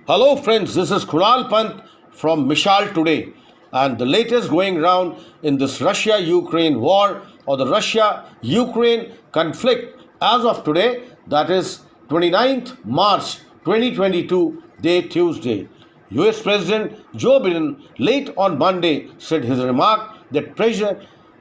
Hello friends, this is Kunal Pant from MISHAL Today, and the latest going round in this Russia-Ukraine war or the Russia-Ukraine conflict as of today, that is 29th March 2022, day Tuesday. US President Joe Biden late on Monday said his remark that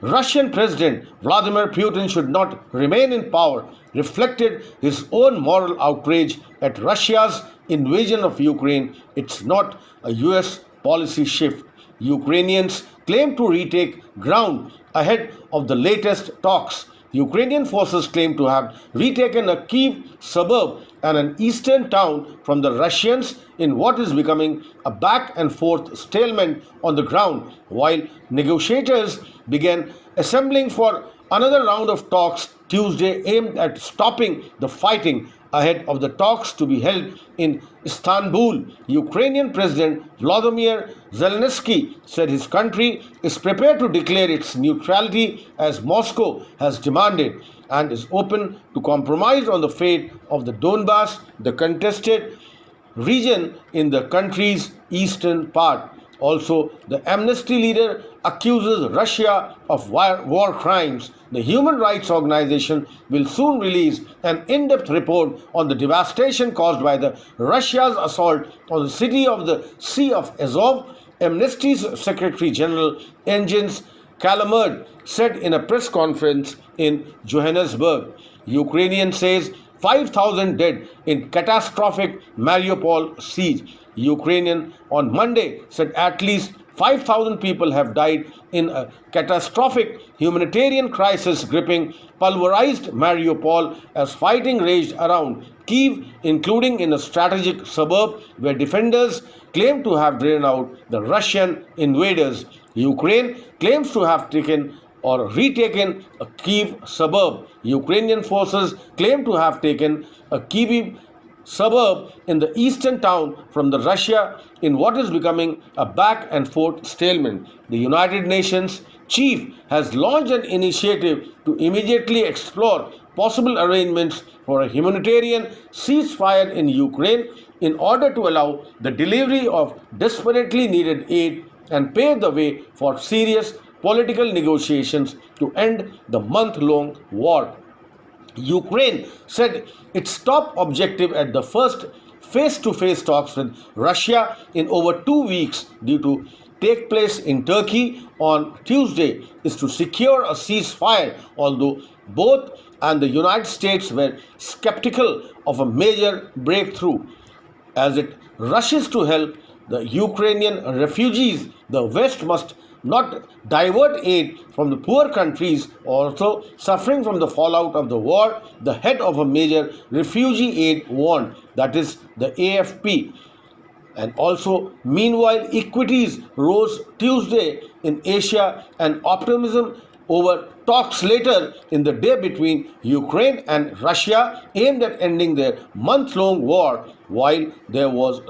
Russian President Vladimir Putin should not remain in power reflected his own moral outrage at Russia's invasion of Ukraine. It's not a US policy shift. Ukrainians claim to retake ground ahead of the latest talks. Ukrainian forces claim to have retaken a Kyiv suburb and an eastern town from the Russians in what is becoming a back and forth stalemate on the ground, while negotiators began assembling for another round of talks Tuesday aimed at stopping the fighting ahead of the talks to be held in Istanbul. Ukrainian President Volodymyr Zelensky said his country is prepared to declare its neutrality as Moscow has demanded and is open to compromise on the fate of the Donbas, the contested region in the country's eastern part. Also, the amnesty leader accuses Russia of war crimes. The human rights organization will soon release an in-depth report on the devastation caused by the Russia's assault on the city of the Sea of Azov. Amnesty's Secretary General Engins Kalamard said in a press conference in Johannesburg. Ukrainian says 5,000 dead in catastrophic Mariupol siege. Ukrainian on Monday said at least 5,000 people have died in a catastrophic humanitarian crisis gripping pulverized Mariupol as fighting raged around Kyiv, including in a strategic suburb where defenders claim to have driven out the Russian invaders. Ukraine claims to have taken or retaken a Kyiv suburb. Ukrainian forces claim to have taken a Kyiv suburb in the eastern town from the Russia in what is becoming a back and forth stalemate. The United Nations chief has launched an initiative to immediately explore possible arrangements for a humanitarian ceasefire in Ukraine in order to allow the delivery of desperately needed aid and pave the way for serious political negotiations to end the month-long war. Ukraine said its top objective at the first face-to-face talks with Russia in over 2 weeks due to take place in Turkey on Tuesday is to secure a ceasefire, although both and the United States were skeptical of a major breakthrough. As it rushes to help the Ukrainian refugees, the West must not divert aid from the poor countries also suffering from the fallout of the war, the head of a major refugee aid warned, that is the AFP. And also, meanwhile, equities rose Tuesday in Asia and optimism over talks later in the day between Ukraine and Russia aimed at ending their month-long war, while there was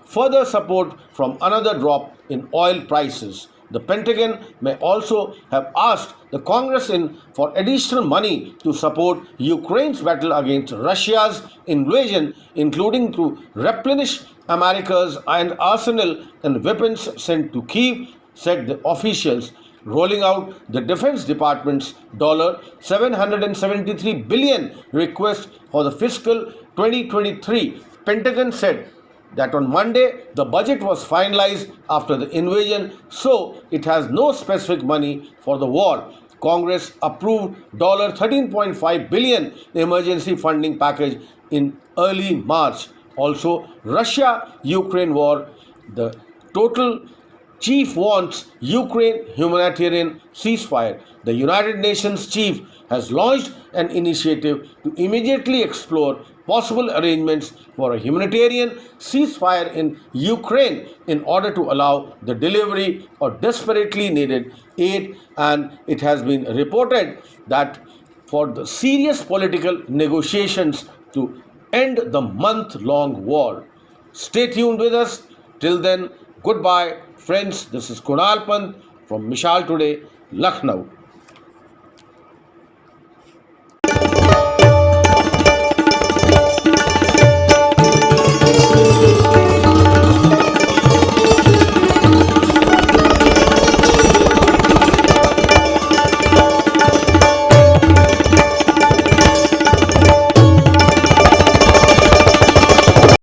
further support from another drop in oil prices. The Pentagon may also have asked the Congress for additional money to support Ukraine's battle against Russia's invasion, including to replenish America's arsenal and weapons sent to Kyiv, said the officials, rolling out the Defense Department's $773 billion request for the fiscal 2023. Pentagon said that on Monday the budget was finalized after the invasion, so it has no specific money for the war. Congress approved $13.5 billion emergency funding package in early March. Also, Russia-Ukraine war, the total chief wants Ukraine humanitarian ceasefire. The United Nations chief has launched an initiative to immediately explore possible arrangements for a humanitarian ceasefire in Ukraine in order to allow the delivery of desperately needed aid, and it has been reported that for the serious political negotiations to end the month-long war. Stay tuned with us. Till then, goodbye. Friends, this is Kunal Pant from MISHAL Today, Lucknow.